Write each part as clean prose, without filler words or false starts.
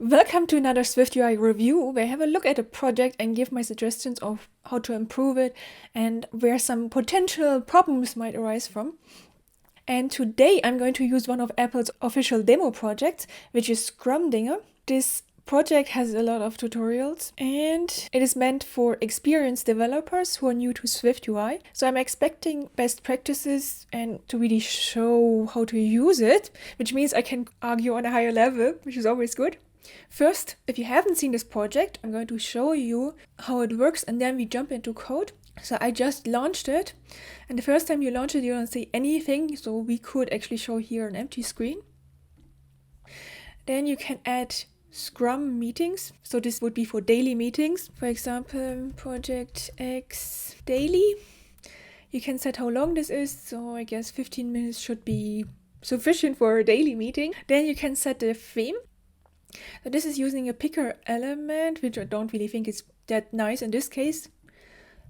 Welcome to another SwiftUI review where I have a look at a project and give my suggestions of how to improve it and where some potential problems might arise from. And today I'm going to use one of Apple's official demo projects, which is Scrumdinger. This project has a lot of tutorials and it is meant for experienced developers who are new to SwiftUI. So I'm expecting best practices and to really show how to use it, which means I can argue on a higher level, which is always good. First, if you haven't seen this project, I'm going to show you how it works and then we jump into code. So I just launched it, and the first time you launch it, you don't see anything. So we could actually show here an empty screen. Then you can add Scrum meetings. So this would be for daily meetings. For example, project X daily. You can set how long this is. So I guess 15 minutes should be sufficient for a daily meeting. Then you can set the theme. So this is using a picker element, which I don't really think is that nice in this case,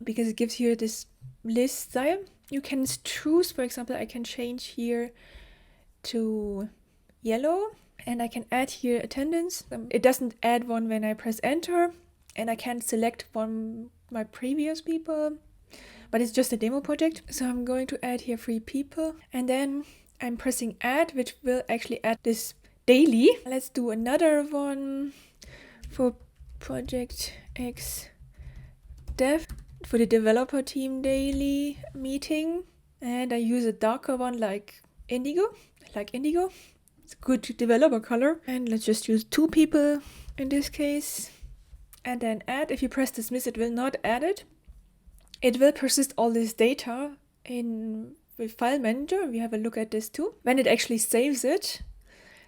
because it gives you this list style. You can choose, for example, I can change here to yellow, and I can add here attendance. It doesn't add one when I press enter, and I can select one my previous people, but it's just a demo project. So I'm going to add here 3 people, and then I'm pressing add, which will actually add this daily. Let's do another one for project X dev for the developer team daily meeting, and I use a darker one like indigo. It's a good developer color, and let's just use 2 people in this case, and then add. If you press dismiss, it will not add it. It will persist all this data in with file manager. We have a look at this too. When it actually saves it,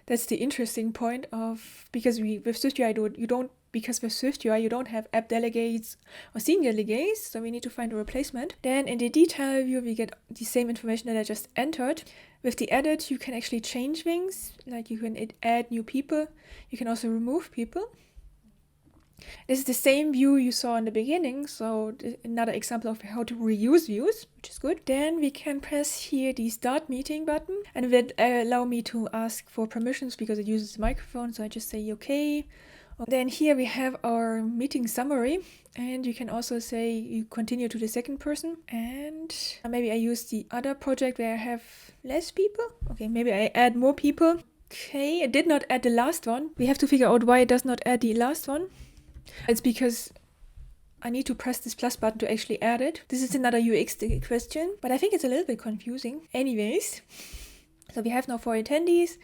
that's the interesting point of, because with SwiftUI you don't have app delegates or scene delegates, so we need to find a replacement. Then in the detail view we get the same information that I just entered. With the edit you can actually change things, like you can add new people, you can also remove people. This is the same view you saw in the beginning, so another example of how to reuse views, which is good. Then we can press here the start meeting button, and it will allow me to ask for permissions because it uses the microphone, so I just say okay. Then here we have our meeting summary, and you can also say you continue to the second person, and maybe I use the other project where I have less people. Okay, maybe I add more people. Okay, it did not add the last one. We have to figure out why it does not add the last one. It's because I need to press this plus button to actually add it. This is another UX question, but I think it's a little bit confusing. Anyways, so we have now 4 attendees,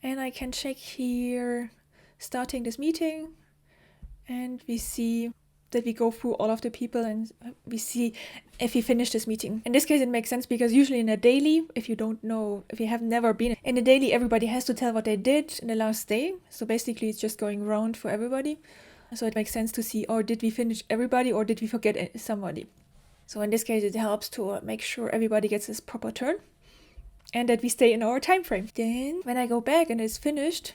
and I can check here starting this meeting, and we see that we go through all of the people and we see if we finish this meeting. In this case it makes sense because usually in a daily, if you have never been in a daily, everybody has to tell what they did in the last day. So basically it's just going round for everybody. So it makes sense to see, or did we finish everybody or did we forget somebody? So in this case it helps to make sure everybody gets his proper turn and that we stay in our time frame. Then when I go back and it's finished,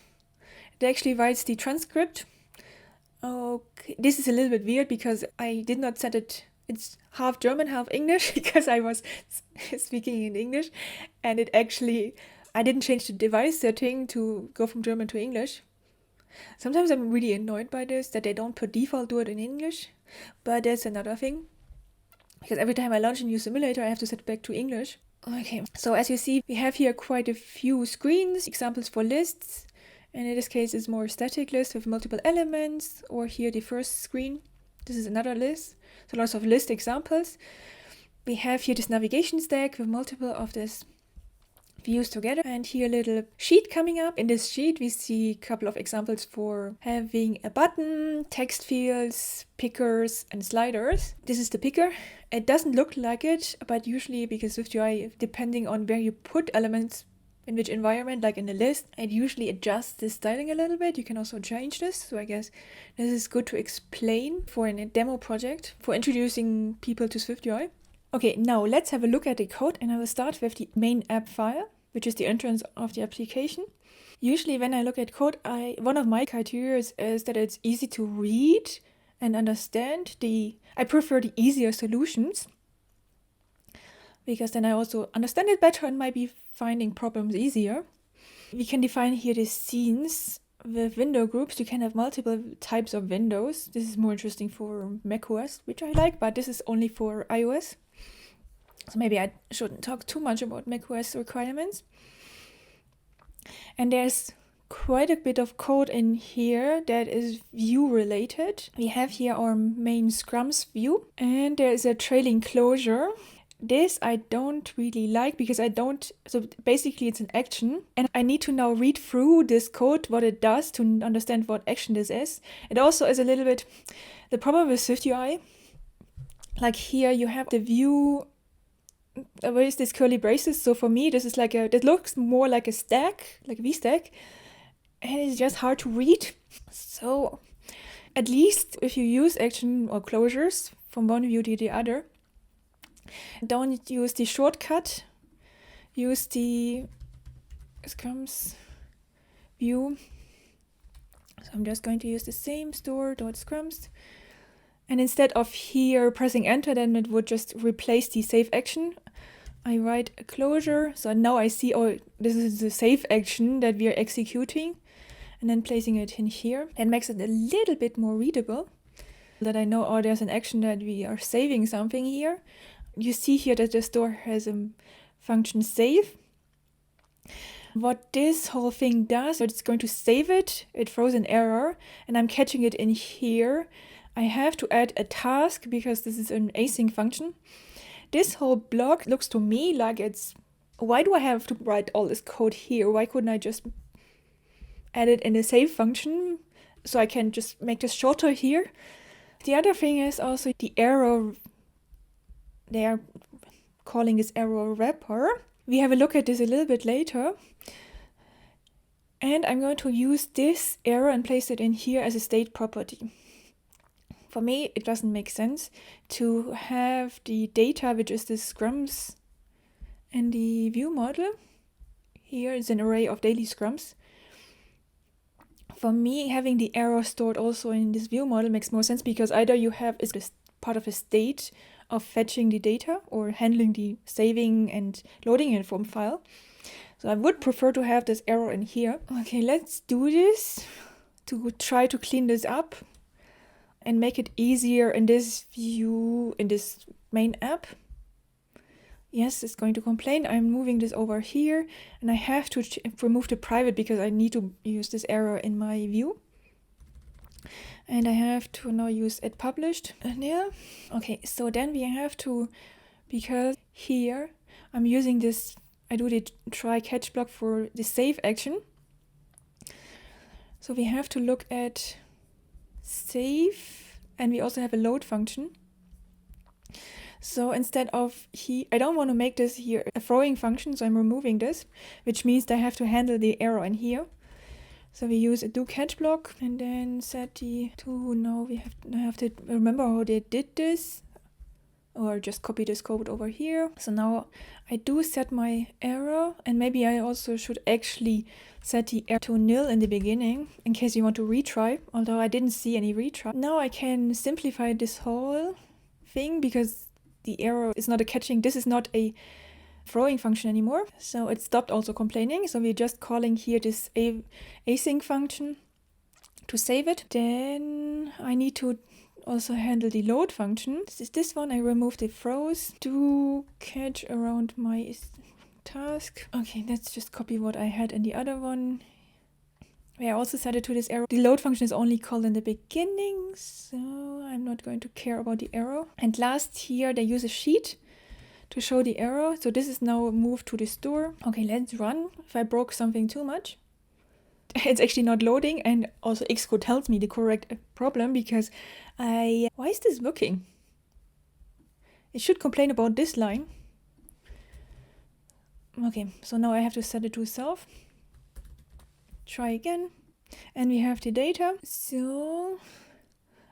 it actually writes the transcript. Okay, this is a little bit weird because I did not set it. It's half German, half English because I was speaking in English, and I didn't change the device setting to go from German to English. Sometimes I'm really annoyed by this, that they don't per default do it in English, but that's another thing. Because every time I launch a new simulator, I have to set it back to English. Okay, so as you see, we have here quite a few screens, examples for lists. And in this case, it's more static list with multiple elements, or here the first screen. This is another list, so lots of list examples. We have here this navigation stack with multiple of these views together, and here a little sheet coming up. In this sheet we see a couple of examples for having a button, text fields, pickers and sliders. This is the picker. It doesn't look like it, but usually because SwiftUI, depending on where you put elements in which environment, like in the list, it usually adjusts the styling a little bit. You can also change this, so I guess this is good to explain for a demo project for introducing people to SwiftUI. Okay, now let's have a look at the code, and I will start with the main app file, which is the entrance of the application. Usually when I look at code, one of my criteria is that it's easy to read and understand. I prefer the easier solutions because then I also understand it better and might be finding problems easier. We can define here the scenes with window groups, you can have multiple types of windows. This is more interesting for macOS, which I like, but this is only for iOS. So maybe I shouldn't talk too much about macOS requirements. And there's quite a bit of code in here that is view related. We have here our main Scrums view, and there is a trailing closure. This I don't really like because so basically it's an action and I need to now read through this code, what it does to understand what action this is. It also is a little bit, the problem with SwiftUI, like here you have the view with this curly braces. So for me, this is like it looks more like a stack, like a V stack, and it's just hard to read. So at least if you use action or closures from one view to the other, don't use the shortcut, use the Scrums view. So I'm just going to use the same store.scrums. And instead of here pressing enter, then it would just replace the save action. I write a closure. So now I see, oh, this is the save action that we are executing. And then placing it in here. That makes it a little bit more readable. That I know, oh, there's an action that we are saving something here. You see here that the store has a function save. What this whole thing does, so it's going to save it, it throws an error, and I'm catching it in here. I have to add a task because this is an async function. This whole block looks to me like it's, why do I have to write all this code here? Why couldn't I just add it in the save function so I can just make this shorter here? The other thing is also the error. They are calling this error wrapper. We have a look at this a little bit later. And I'm going to use this error and place it in here as a state property. For me, it doesn't make sense to have the data, which is the Scrums and the view model. Here is an array of daily Scrums. For me, having the error stored also in this view model makes more sense because either you have is this part of a state of fetching the data or handling the saving and loading it from file. So I would prefer to have this error in here. Okay, let's do this to try to clean this up and make it easier in this view, in this main app. Yes, it's going to complain. I'm moving this over here and I have to remove the private because I need to use this error in my view. And I have to now use it published. And yeah, okay, so then we have to, because here I'm using this, I do the try catch block for the save action. So we have to look at save, and we also have a load function. So instead of I don't want to make this here a throwing function, so I'm removing this, which means I have to handle the error in here. So we use a do catch block and then set the to, now I have to remember how they did this, or just copy this code over here. So now I do set my error, and maybe I also should actually set the error to nil in the beginning in case you want to retry, although I didn't see any retry. Now I can simplify this whole thing because the error is not a catching, this is not a throwing function anymore, so it stopped also complaining. So we're just calling here this async function to save it. Then I need to also handle the load function. This is this one. I remove the throws to catch around my task. Okay, let's just copy what I had in the other one. I also set it to this error. The load function is only called in the beginning, so I'm not going to care about the error. And last here, they use a sheet to show the error. So this is now moved to the store. Okay, let's run. If I broke something too much, it's actually not loading, and also Xcode tells me the correct problem because why is this working? It should complain about this line. Okay, so now I have to set it to self. Try again, and we have the data. So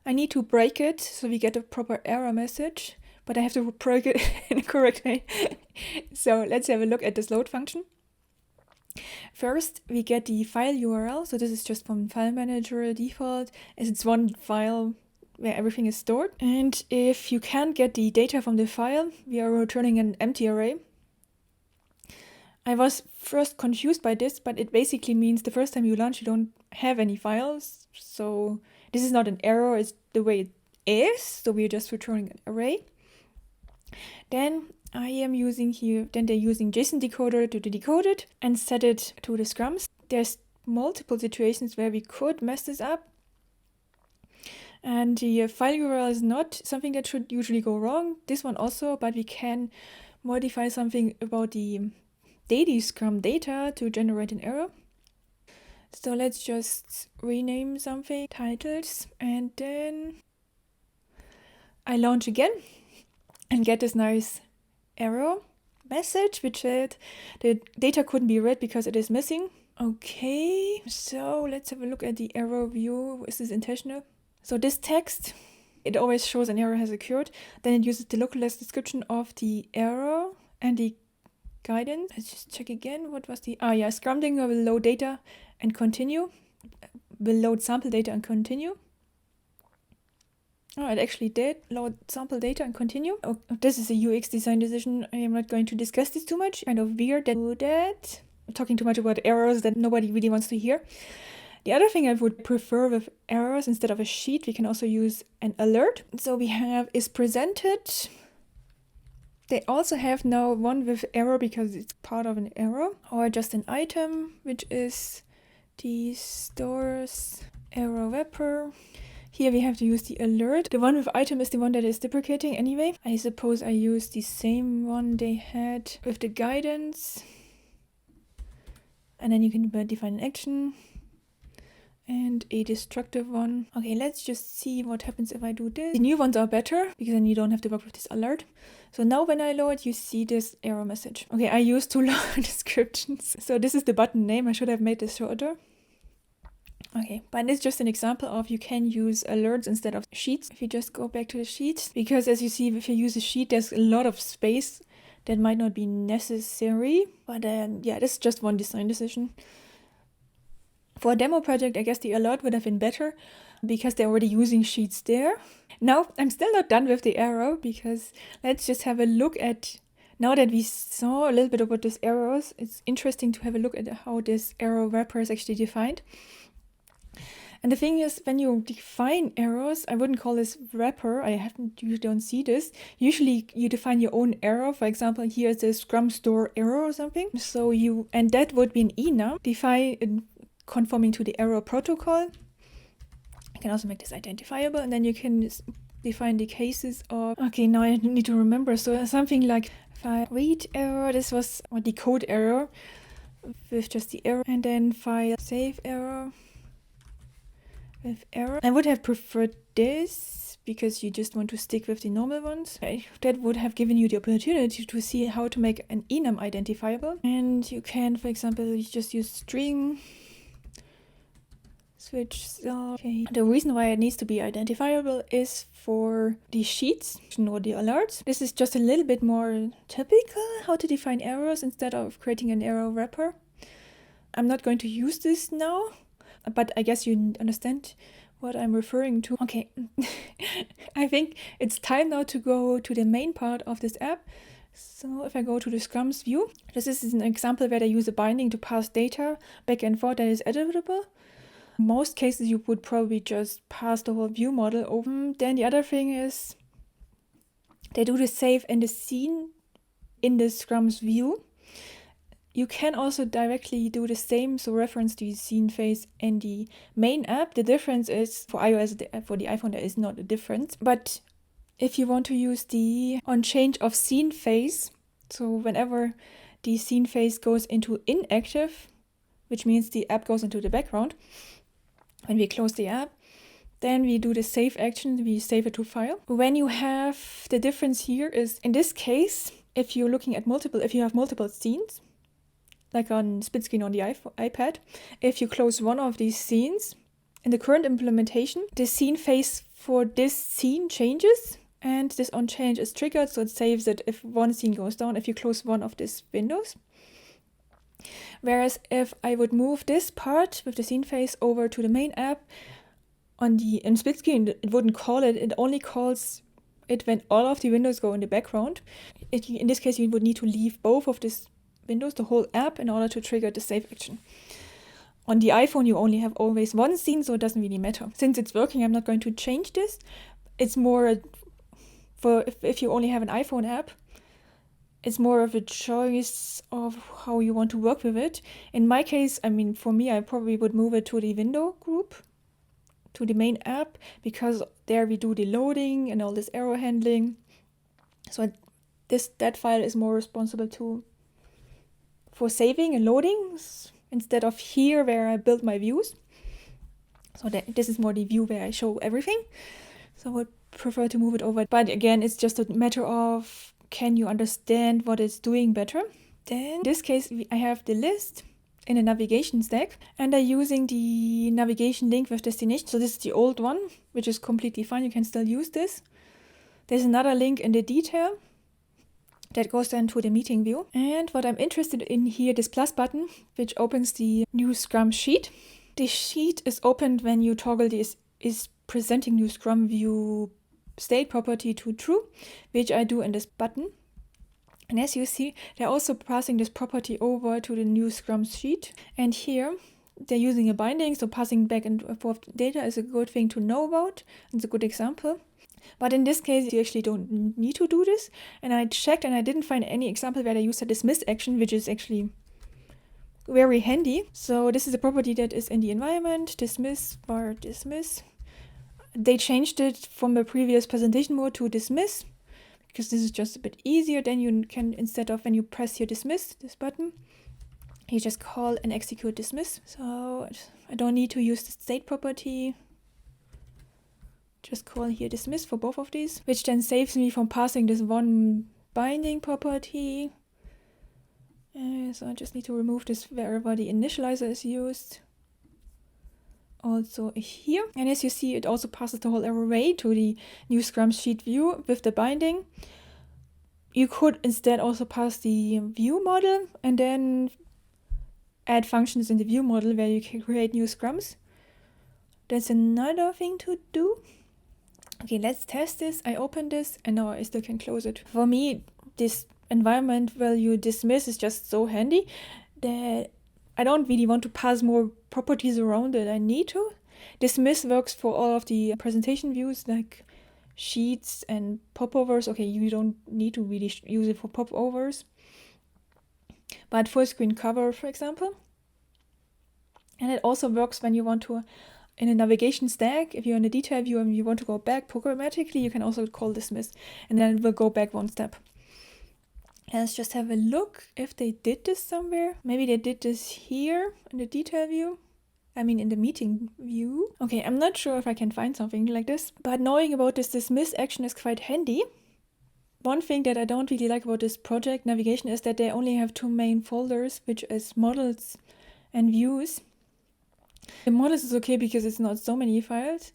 I need to break it so we get a proper error message, but I have to break it in a correct way. So let's have a look at this load function. First, we get the file URL. So this is just from file manager default, as it's one file where everything is stored. And if you can't get the data from the file, we are returning an empty array. I was first confused by this, but it basically means the first time you launch, you don't have any files. So this is not an error, it's the way it is. So we're just returning an array. Then I am using here, then they're using JSON decoder to decode it and set it to the scrums. There's multiple situations where we could mess this up. And the file URL is not something that should usually go wrong. This one also, but we can modify something about the daily Scrum data to generate an error. So let's just rename something, titles, and then I launch again and get this nice error message which said the data couldn't be read because it is missing. Okay, so let's have a look at the error view. Is this intentional? So this text, it always shows an error has occurred. Then it uses the localized description of the error and the guidance. Let's just check again. What was the... Scrumdinger will load data and continue. Will load sample data and continue. Oh, it actually did load sample data and continue. Oh, this is a UX design decision. I am not going to discuss this too much. Kind of weird that do that. I'm talking too much about errors that nobody really wants to hear. The other thing I would prefer with errors, instead of a sheet, we can also use an alert. So we have is presented. They also have now one with error because it's part of an error, or just an item, which is the stores error wrapper. Here we have to use the alert. The one with item is the one that is deprecating anyway. I suppose I use the same one they had with the guidance. And then you can define an action and a destructive one. Okay, let's just see what happens if I do this. The new ones are better because then you don't have to work with this alert. So now when I load, you see this error message. Okay, I used too long descriptions. So this is the button name. I should have made this shorter. Okay, but it's just an example of you can use alerts instead of sheets. If you just go back to the sheets, because as you see, if you use a sheet, there's a lot of space that might not be necessary. But yeah, this is just one design decision. For a demo project, I guess the alert would have been better because they're already using sheets there. Now, I'm still not done with the error because let's just have a look at, now that we saw a little bit about these errors, it's interesting to have a look at how this error wrapper is actually defined. And the thing is, when you define errors, I wouldn't call this wrapper. You don't see this. Usually you define your own error. For example, here's the Scrum store error or something. So and that would be an enum, define conforming to the error protocol. You can also make this identifiable, and then you can define the cases of, okay, now I need to remember. So something like file read error, this was a decode error with just the error, and then file save error with error. I would have preferred this because you just want to stick with the normal ones. Okay. That would have given you the opportunity to see how to make an enum identifiable. And you can, for example, just use string switch. Okay. The reason why it needs to be identifiable is for the sheets or the alerts. This is just a little bit more typical how to define errors instead of creating an error wrapper. I'm not going to use this now, but I guess you understand what I'm referring to. Okay, I think it's time now to go to the main part of this app. So if I go to the Scrums view, this is an example where they use a binding to pass data back and forth that is editable. In most cases, you would probably just pass the whole view model over. Then the other thing is they do the save and the scene in the Scrums view. You can also directly do the same, so reference the scene phase in the main app. The difference is for iOS, for the iPhone, there is not a difference. But if you want to use the on change of scene phase, so whenever the scene phase goes into inactive, which means the app goes into the background, when we close the app, then we do the save action, we save it to file. When you have the difference here is, in this case, if you're looking at if you have multiple scenes, like on split screen on the iPad, if you close one of these scenes, in the current implementation, the scene phase for this scene changes, and this on change is triggered, so it saves it if one scene goes down, if you close one of these windows. Whereas if I would move this part with the scene phase over to the main app, in split screen, it wouldn't call it, it only calls it when all of the windows go in the background. In this case, you would need to leave both of these Windows, the whole app, in order to trigger the save action. On the iPhone, you only have always one scene, so it doesn't really matter. Since it's working, I'm not going to change this. It's more for if you only have an iPhone app, it's more of a choice of how you want to work with it. In my case, for me, I probably would move it to the window group, to the main app, because there we do the loading and all this error handling. So that file is more responsible for saving and loading, instead of here where I build my views. So this is more the view where I show everything. So I would prefer to move it over. But again, it's just a matter of, can you understand what it's doing better? Then in this case, I have the list in a navigation stack, and I'm using the navigation link with destination. So this is the old one, which is completely fine. You can still use this. There's another link in the detail that goes then to the meeting view. And what I'm interested in here, this plus button, which opens the new Scrum sheet. The sheet is opened when you toggle this is presenting new Scrum view state property to true, which I do in this button. And as you see, they're also passing this property over to the new Scrum sheet. And here they're using a binding, so passing back and forth data is a good thing to know about. It's a good example. But in this case, you actually don't need to do this. And I checked and I didn't find any example where they use a dismiss action, which is actually very handy. So this is a property that is in the environment, dismiss var dismiss. They changed it from the previous presentation mode to dismiss, because this is just a bit easier. Then you can, instead of when you press here dismiss, this button, you just call and execute dismiss. So I don't need to use the state property. Just call here dismiss for both of these, which then saves me from passing this one binding property. So I just need to remove this wherever the initializer is used. Also here. And as you see, it also passes the whole array to the new Scrum sheet view with the binding. You could instead also pass the view model and then add functions in the view model where you can create new Scrums. That's another thing to do. Okay, let's test this. I open this and now I still can close it. For me, this environment where you dismiss is just so handy that I don't really want to pass more properties around that I need to. Dismiss works for all of the presentation views like sheets and popovers. Okay, you don't need to really use it for popovers. But full screen cover, for example. And it also works when you want to, in a navigation stack, if you're in a detail view and you want to go back programmatically, you can also call dismiss and then it will go back one step. Let's just have a look if they did this somewhere. Maybe they did this here in the detail view. In the meeting view. Okay, I'm not sure if I can find something like this, but knowing about this dismiss action is quite handy. One thing that I don't really like about this project navigation is that they only have two main folders, which is models and views. The models is okay because it's not so many files,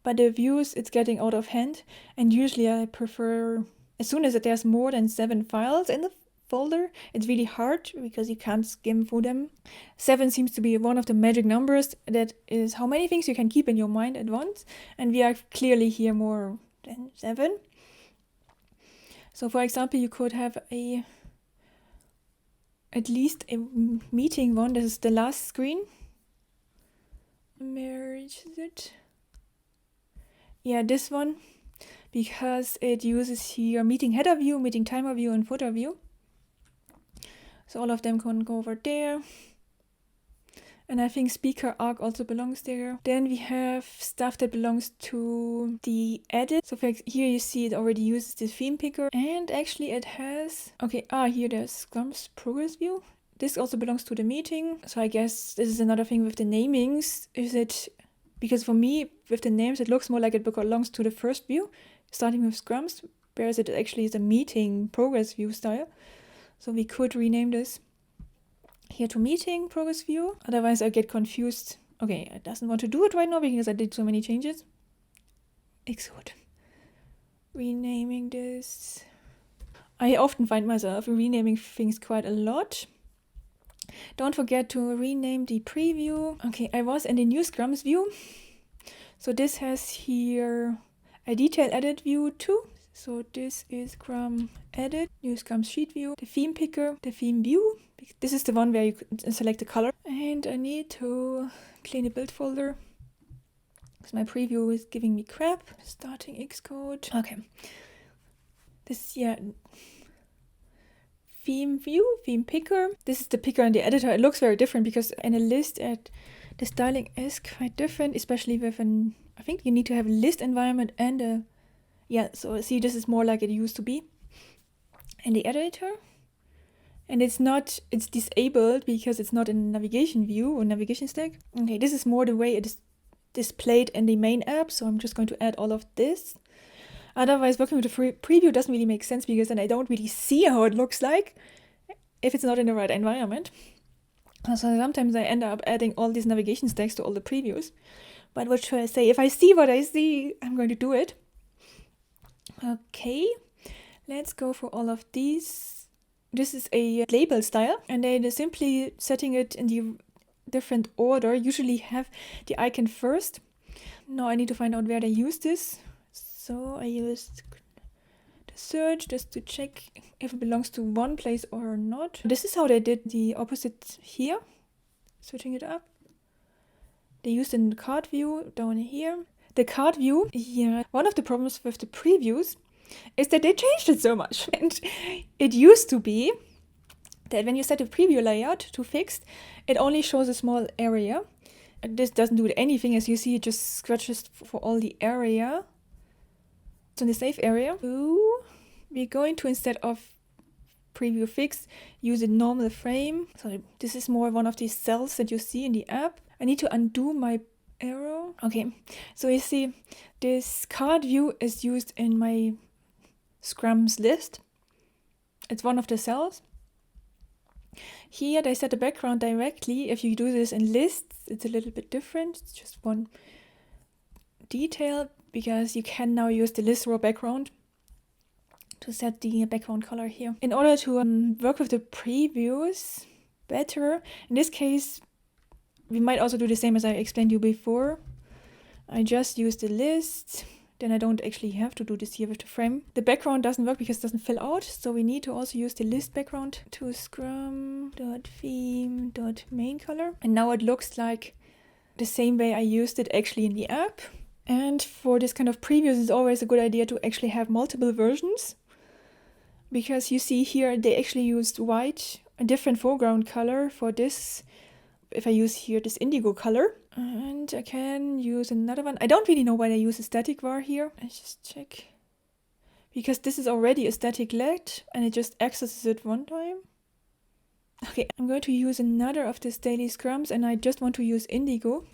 but the views, it's getting out of hand. And usually I prefer, as soon as there's more than 7 files in the folder, it's really hard because you can't skim through them. 7 seems to be one of the magic numbers. That is how many things you can keep in your mind at once. And we are clearly here more than 7. So for example, you could have at least a meeting one. This is the last screen. Where is it? Yeah, this one, because it uses here meeting header view, meeting timer view, and footer view. So all of them can go over there. And I think speaker arc also belongs there. Then we have stuff that belongs to the edit. So here you see it already uses the theme picker. And actually it has, here there's Scrum's progress view. This also belongs to the meeting. So I guess this is another thing with the namings. Is it, because for me, with the names, it looks more like it belongs to the first view, starting with Scrums, whereas it actually is a meeting progress view style. So we could rename this here to meeting progress view. Otherwise I get confused. Okay, it doesn't want to do it right now because I did so many changes. Execute. Renaming this. I often find myself renaming things quite a lot. Don't forget to rename the preview. Okay, I was in the new Scrums view. So this has here a detail edit view too. So this is Scrum Edit, new Scrum Sheet View, the theme picker, the theme view. This is the one where you select the color. And I need to clean the build folder because my preview is giving me crap. Starting Xcode. Okay. This, yeah. Theme view, theme picker. This is the picker and the editor. It looks very different because in a list the styling is quite different, especially with I think you need to have a list environment and a, yeah, so see, this is more like it used to be. And the editor, and it's disabled because it's not in navigation view or navigation stack. Okay, this is more the way it is displayed in the main app, so I'm just going to add all of this. Otherwise, working with the preview doesn't really make sense because then I don't really see how it looks like if it's not in the right environment. So sometimes I end up adding all these navigation stacks to all the previews. But what should I say? If I see what I see, I'm going to do it. Okay, let's go for all of these. This is a label style, and then simply setting it in the different order. Usually have the icon first. Now I need to find out where they use this. So I used the search just to check if it belongs to one place or not. This is how they did the opposite here, switching it up. They used in the card view down here. The card view, yeah, one of the problems with the previews is that they changed it so much. And it used to be that when you set a preview layout to fixed, it only shows a small area. And this doesn't do anything, as you see, it just scratches for all the area. So in the save area, we're going to, instead of preview fixed, use a normal frame. So this is more one of these cells that you see in the app. I need to undo my arrow. Okay, so you see this card view is used in my Scrum's list. It's one of the cells. Here they set the background directly. If you do this in lists, it's a little bit different. It's just one detail, because you can now use the list row background to set the background color here. In order to work with the previews better, in this case, we might also do the same as I explained you before. I just use the list, then I don't actually have to do this here with the frame. The background doesn't work because it doesn't fill out, so we need to also use the list background to scrum.theme.main color. And now it looks like the same way I used it actually in the app. And for this kind of previews, it's always a good idea to actually have multiple versions, because you see here they actually used white, a different foreground color for this. If I use here this indigo color, and I can use another one. I don't really know why they use a static var here. Let's just check, because this is already a static let and it just accesses it one time. Okay, I'm going to use another of these daily scrums, and I just want to use indigo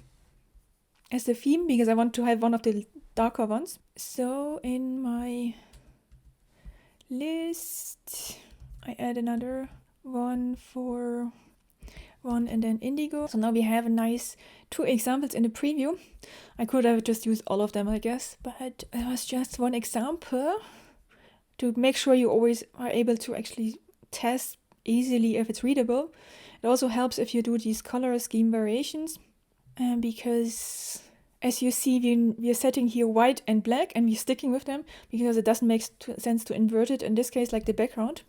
as the theme because I want to have one of the darker ones. So in my list, I add another one for one and then indigo. So now we have a nice 2 examples in the preview. I could have just used all of them, I guess, but it was just one example to make sure you always are able to actually test easily if it's readable. It also helps if you do these color scheme variations. Because as you see, we are setting here white and black, and we're sticking with them because it doesn't make sense to invert it. In this case, like the background,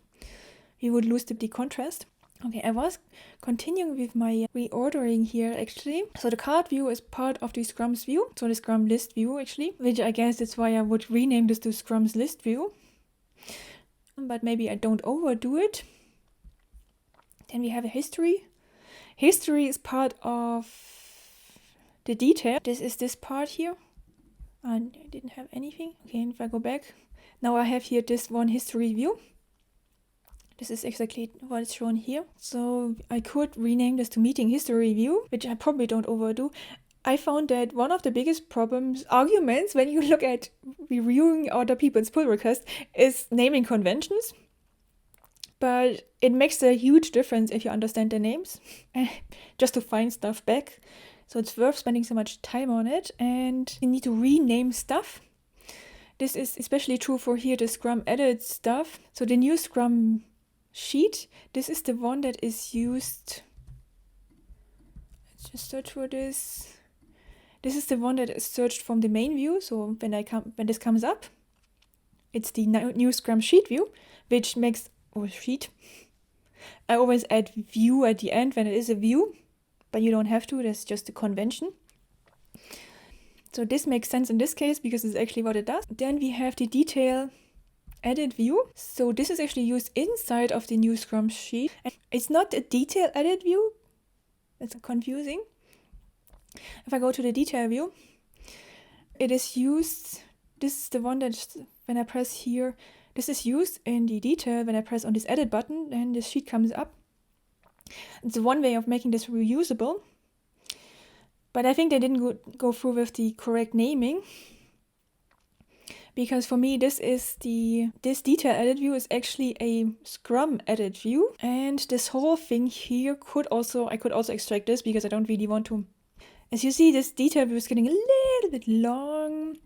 we would lose the contrast. Okay, I was continuing with my reordering here actually. So the card view is part of the Scrum's view, so the Scrum list view actually, which I guess that's why I would rename this to Scrum's list view. But maybe I don't overdo it. Then we have a history. History is part of the detail. This is this part here. And I didn't have anything. Okay, and if I go back, now I have here this one history view. This is exactly what is shown here. So I could rename this to meeting history view, which I probably don't overdo. I found that one of the biggest arguments when you look at reviewing other people's pull requests is naming conventions. But it makes a huge difference if you understand the names, just to find stuff back. So it's worth spending so much time on it, and you need to rename stuff. This is especially true for here, the Scrum edit stuff. So the new Scrum sheet, this is the one that is used. Let's just search for this. This is the one that is searched from the main view. So when this comes up, it's the new Scrum sheet view, which makes, or sheet. I always add view at the end when it is a view, but you don't have to, that's just a convention. So this makes sense in this case because it's actually what it does. Then we have the detail edit view. So this is actually used inside of the new Scrum sheet. And it's not a detail edit view. That's confusing. If I go to the detail view, it is used, this is the one that when I press here, this is used in the detail when I press on this edit button, then the sheet comes up. It's one way of making this reusable. But I think they didn't go through with the correct naming. Because for me, this detail edit view is actually a Scrum edit view. And this whole thing here I could also extract this because I don't really want to. As you see, this detail view is getting a little bit long.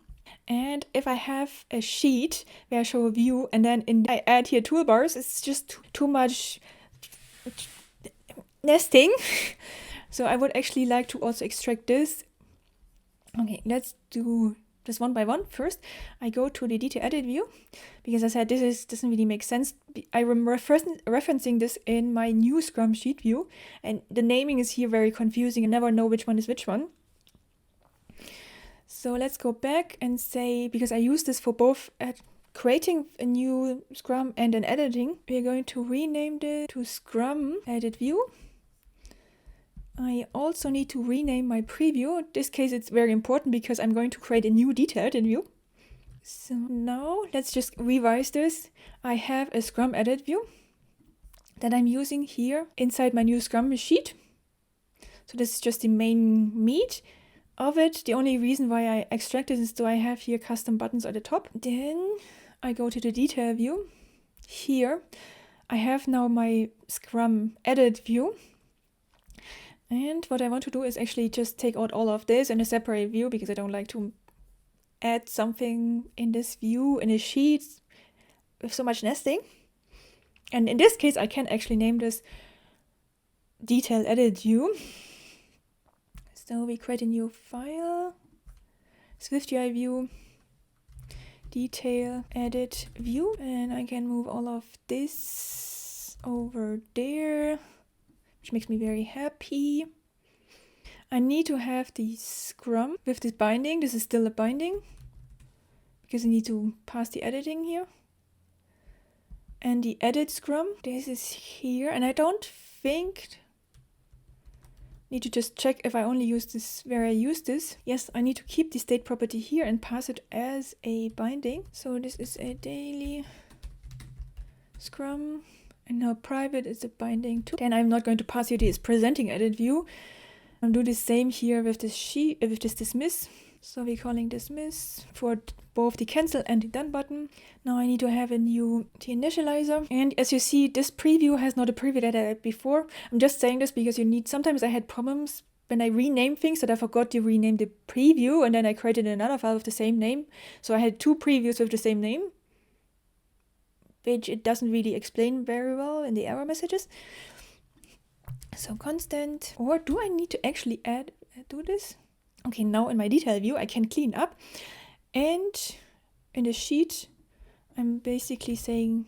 And if I have a sheet where I show a view and then I add here toolbars, it's just too much nesting. So I would actually like to also extract this. Okay, let's do this one by one. First, I go to the detail edit view because I said this doesn't really make sense. I'm referencing this in my new Scrum sheet view, and the naming is here very confusing. I never know which one is which one. So let's go back and say, because I use this for both at creating a new Scrum and then editing, we're going to rename this to Scrum edit view. I also need to rename my preview. In this case, it's very important because I'm going to create a new detail edit view. So now let's just revise this. I have a Scrum edit view that I'm using here inside my new Scrum sheet. So this is just the main meat of it. The only reason why I extracted is so I have here custom buttons at the top. Then I go to the detail view. Here I have now my Scrum edit view. And what I want to do is actually just take out all of this in a separate view because I don't like to add something in this view in a sheet with so much nesting. And in this case, I can actually name this detail edit view. So we create a new file, SwiftUI view, detail edit view, and I can move all of this over there, which makes me very happy. I need to have the Scrum with this binding. This is still a binding because I need to pass the editing here. And the edit Scrum, this is here. And I don't think, need to just check if I only use this where I use this. Yes, I need to keep the state property here and pass it as a binding. So this is a daily Scrum. And now private is a binding too. Then I'm not going to pass here this presenting edit view. I'll do the same here with this sheet, with this dismiss. So we're calling dismiss for both the cancel and the done button. Now I need to have a new initializer. And as you see, this preview has not a preview that I had before. I'm just saying this because sometimes I had problems when I rename things that I forgot to rename the preview and then I created another file with the same name. So I had two previews with the same name, which it doesn't really explain very well in the error messages. So constant, or do I need to actually do this? Okay, now in my detail view, I can clean up. And in the sheet, I'm basically saying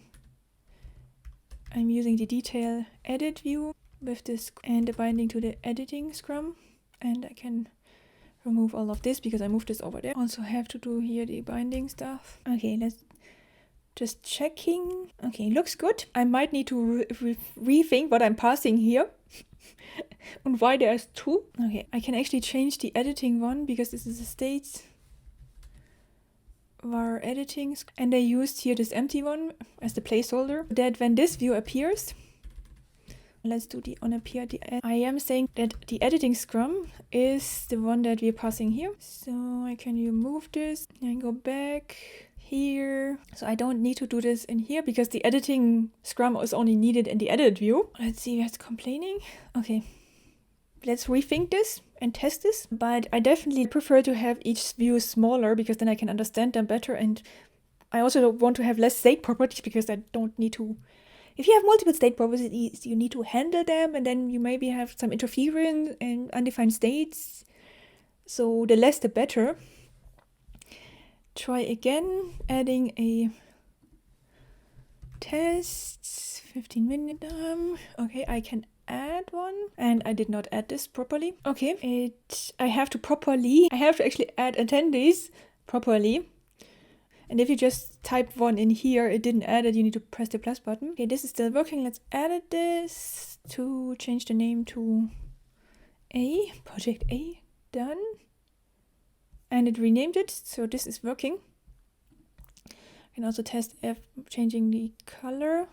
I'm using the detail edit view with this and the binding to the editing Scrum. And I can remove all of this because I moved this over there. Also have to do here the binding stuff. Okay, let's just checking. Okay, looks good. I might need to rethink what I'm passing here and why there's two. Okay, I can actually change the editing one because this is a state var editing, and I used here this empty one as the placeholder that when this view appears, let's do the on appear. I am saying that the editing Scrum is the one that we're passing here. So I can remove this and go back here. So I don't need to do this in here because the editing Scrum is only needed in the edit view. Let's see what's complaining. Okay, let's rethink this and test this. But I definitely prefer to have each view smaller because then I can understand them better. And I also want to have less state properties because I don't need to. If you have multiple state properties, you need to handle them and then you maybe have some interference and undefined states. So the less the better. Try again, adding a tests, 15 minutes. Okay, I can add one, and I did not add this properly. Okay, I have to actually add attendees properly. And if you just type one in here, it didn't add it, you need to press the plus button. Okay, this is still working. Let's edit this to change the name to A, project A, done. And it renamed it, so this is working. I can also test if changing the color.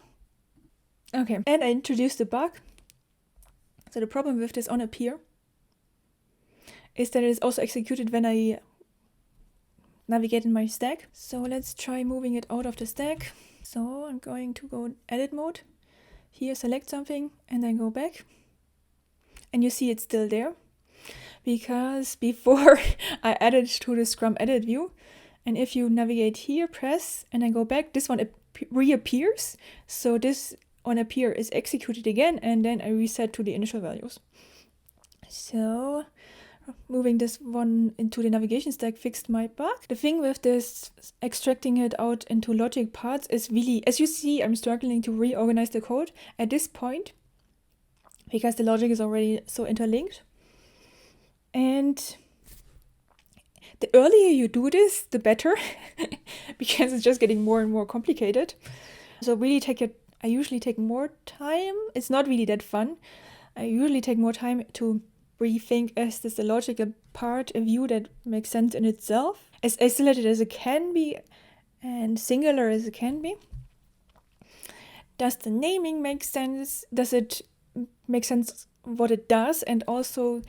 Okay, and I introduced the bug. So the problem with this on appear is that it is also executed when I navigate in my stack. So let's try moving it out of the stack. So I'm going to go edit mode. Here select something and then go back. And you see it's still there. Because before I added to the Scrum edit view. And if you navigate here, press, and then go back, this one reappears. So this on appear is executed again, and then I reset to the initial values. So moving this one into the navigation stack fixed my bug. The thing with this extracting it out into logic parts is really, as you see, I'm struggling to reorganize the code at this point because the logic is already so interlinked. And the earlier you do this, the better, because it's just getting more and more complicated. So really I usually take more time. It's not really that fun. I usually take more time to rethink, is this a logical part, a view that makes sense in itself, as isolated as it can be and singular as it can be. Does the naming make sense? Does it make sense what it does? And also,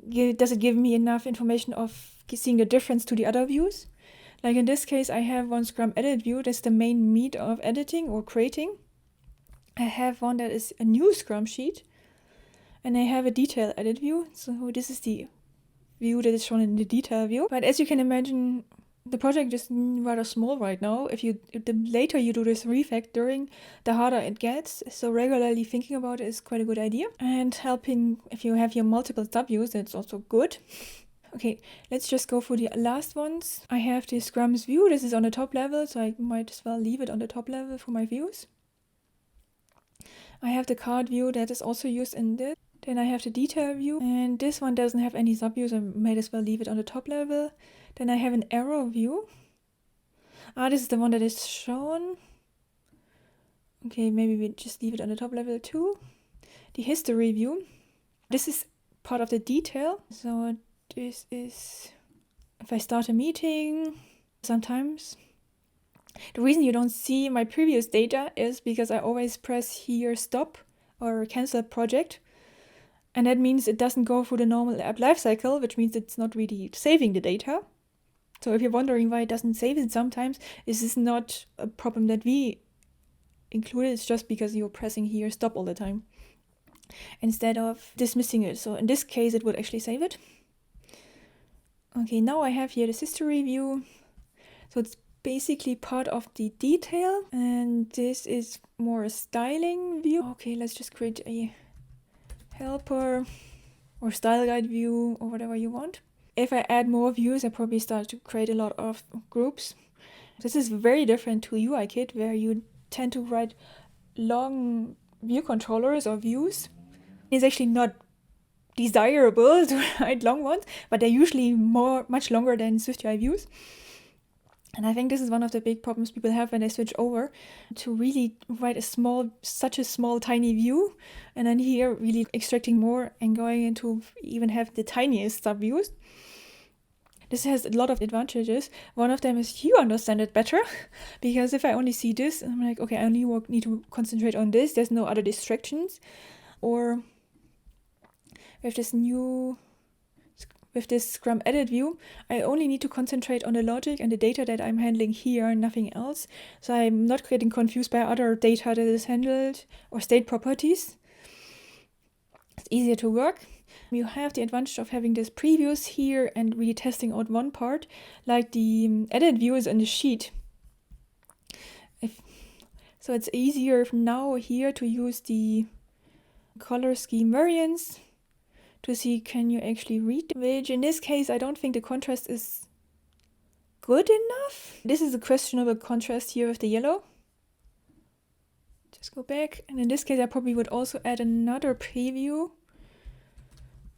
does it give me enough information of seeing the difference to the other views? Like in this case, I have one Scrum edit view. That's the main meat of editing or creating. I have one that is a new Scrum sheet. And I have a detail edit view. So this is the view that is shown in the detail view. But as you can imagine, the project is rather small right now. The later you do this refactoring, the harder it gets. So regularly thinking about it is quite a good idea. And helping, if you have your multiple subviews, that's also good. Okay, let's just go through the last ones. I have the Scrum's view. This is on the top level, so I might as well leave it on the top level for my views. I have the card view that is also used in this. Then I have the detail view, and this one doesn't have any subviews. I might as well leave it on the top level. Then I have an arrow view. This is the one that is shown. Okay, maybe we just leave it on the top level too. The history view. This is part of the detail. So this is if I start a meeting sometimes. The reason you don't see my previous data is because I always press here stop or cancel project. And that means it doesn't go through the normal app lifecycle, which means it's not really saving the data. So if you're wondering why it doesn't save it sometimes, this is not a problem that we included. It's just because you're pressing here stop all the time instead of dismissing it. So in this case, it would actually save it. Okay, now I have here this history view. So it's basically part of the detail. And this is more a styling view. Okay, let's just create a helper or style guide view or whatever you want. If I add more views, I probably start to create a lot of groups. This is very different to UIKit, where you tend to write long view controllers or views. It's actually not desirable to write long ones, but they're usually much longer than SwiftUI views. And I think this is one of the big problems people have when they switch over to really write such a small, tiny view. And then here really extracting more and going into even have the tiniest subviews. This has a lot of advantages. One of them is you understand it better. Because if I only see this, I'm like, okay, I only need to concentrate on this. There's no other distractions. Or with this Scrum edit view, I only need to concentrate on the logic and the data that I'm handling here and nothing else. So I'm not getting confused by other data that is handled or state properties. It's easier to work. You have the advantage of having this previews here and really testing out one part, like the edit view is in the sheet. So it's easier now here to use the color scheme variants to see can you actually read, which in this case I don't think the contrast is good enough. This is a questionable contrast here with the yellow. Just go back, and in this case I probably would also add another preview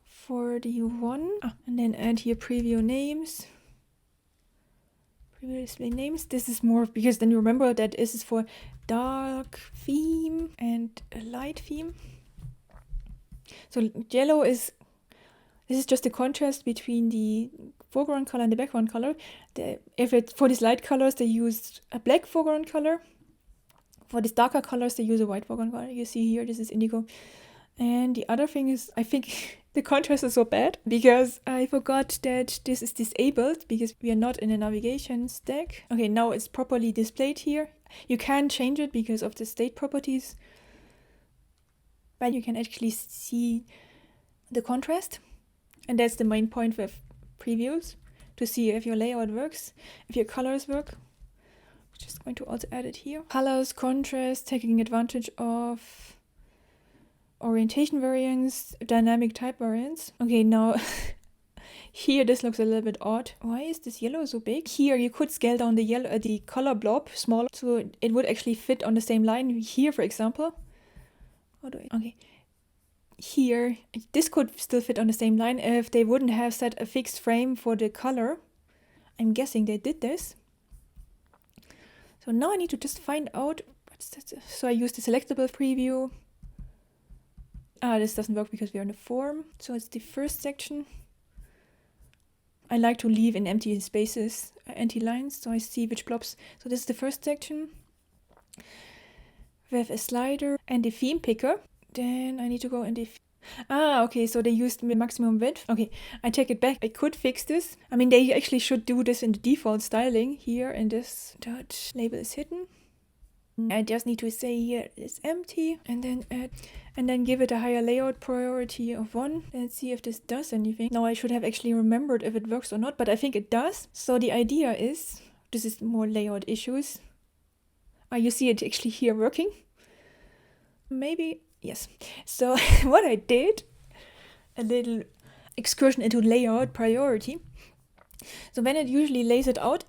for the one, and then add here preview names, preview display names. This is more because then you remember that this is for dark theme and a light theme. So yellow is, this is just the contrast between the foreground color and the background color. For these light colors, they use a black foreground color. For these darker colors, they use a white foreground color. You see here, this is indigo. And the other thing is, I think the contrast is so bad because I forgot that this is disabled because we are not in a navigation stack. Okay, now it's properly displayed here. You can't change it because of the state properties, but you can actually see the contrast. And that's the main point with previews, to see if your layout works, if your colors work. I'm just going to also add it here. Colors, contrast, taking advantage of orientation variants, dynamic type variants. Okay, now here this looks a little bit odd. Why is this yellow so big? Here you could scale down the color blob smaller, so it would actually fit on the same line. Here, for example. Okay. Here, this could still fit on the same line if they wouldn't have set a fixed frame for the color. I'm guessing they did this. So now I need to just find out. So I use the selectable preview. This doesn't work because we're in the form. So it's the first section. I like to leave in empty spaces, empty lines, so I see which blobs. So this is the first section. We have a slider and the theme picker. Then I need to go in the... okay, so they used maximum width. Okay, I take it back. I could fix this. I mean, they actually should do this in the default styling here, and this dot label is hidden. I just need to say here it's empty, and then add, and then give it a higher layout priority of 1. Let's see if this does anything. Now I should have actually remembered if it works or not, but I think it does. So the idea is, this is more layout issues. You see it actually here working. Maybe... Yes. So what I did, a little excursion into layout priority. So when it usually lays it out,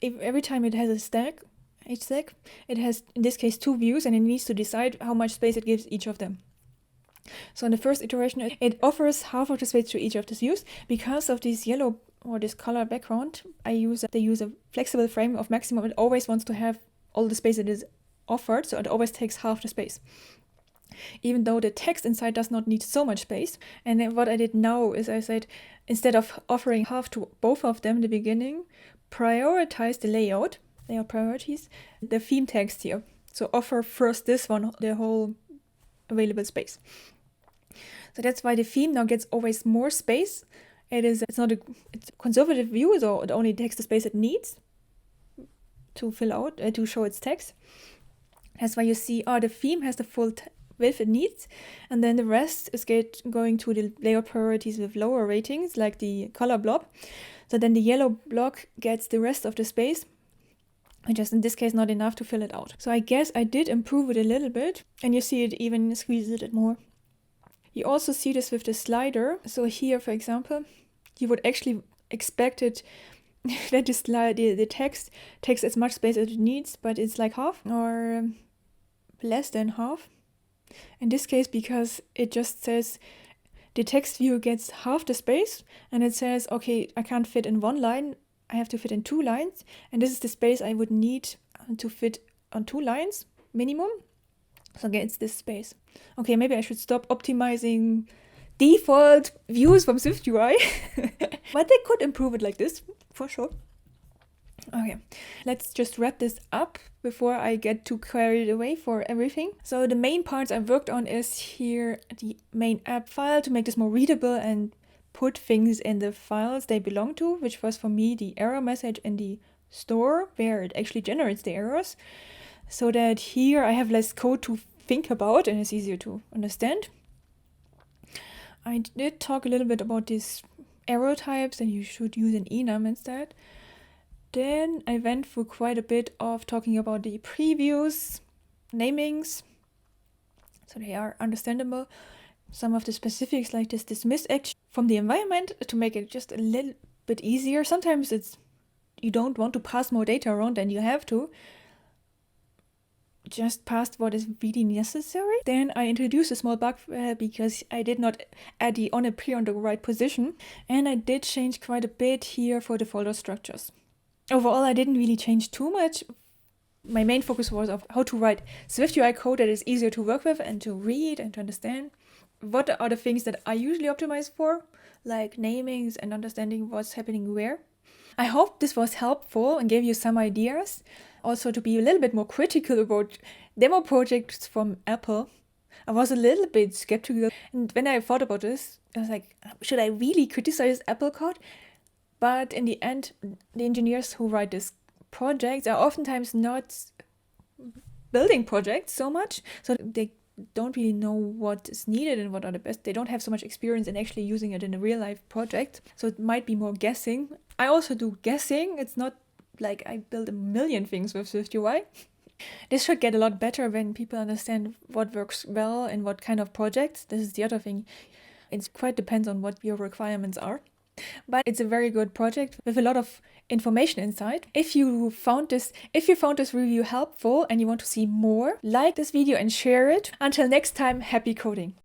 every time it has a stack, each stack, it has in this case 2 views, and it needs to decide how much space it gives each of them. So in the first iteration, it offers half of the space to each of the views. Because of this yellow or this color background, they use a flexible frame of maximum. It always wants to have all the space it is offered, so it always takes half the space. Even though the text inside does not need so much space. And then what I did now is I said, instead of offering half to both of them in the beginning, prioritize the layout priorities, the theme text here. So offer first this one, the whole available space. So that's why the theme now gets always more space. It's a conservative view, so it only takes the space it needs to fill out, to show its text. That's why you see, the theme has the full width it needs, and then the rest is going to the layout priorities with lower ratings, like the color blob. So then the yellow block gets the rest of the space, which is in this case not enough to fill it out. So I guess I did improve it a little bit, and you see it even squeezes it more. You also see this with the slider. So here, for example, you would actually expect it that the text takes as much space as it needs, but it's like half or less than half. In this case, because it just says the text view gets half the space, and it says, okay, I can't fit in 1 line, I have to fit in 2 lines, and this is the space I would need to fit on 2 lines minimum. So again, it's this space. Okay, maybe I should stop optimizing default views from SwiftUI, but they could improve it like this for sure. Okay, let's just wrap this up before I get too carried away for everything. So the main parts I worked on is here the main app file to make this more readable and put things in the files they belong to, which was for me the error message in the store where it actually generates the errors, so that here I have less code to think about and it's easier to understand. I did talk a little bit about these arrow types and you should use an enum instead. Then I went through quite a bit of talking about the previews, namings, so they are understandable. Some of the specifics like this dismiss action from the environment to make it just a little bit easier. Sometimes you don't want to pass more data around than you have to. just past what is really necessary. Then I introduced a small bug because I did not add the on appear on the right position, and I did change quite a bit here for the folder structures. Overall, I didn't really change too much. My main focus was of how to write SwiftUI code that is easier to work with and to read and to understand. What are the things that I usually optimize for, like namings and understanding what's happening where. I hope this was helpful and gave you some ideas. Also, to be a little bit more critical about demo projects from Apple. I was a little bit skeptical, and when I thought about this, I was like, should I really criticize Apple code? But in the end, the engineers who write these projects are oftentimes not building projects so much, so they don't really know what is needed and what are the best. They don't have so much experience in actually using it in a real life project, so it might be more guessing. I also do guessing. It's not like I build a million things with SwiftUI. This should get a lot better when people understand what works well in what kind of projects. This is the other thing. It quite depends on what your requirements are. But it's a very good project with a lot of information inside. If you found this review helpful and you want to see more, like this video and share it. Until next time, happy coding.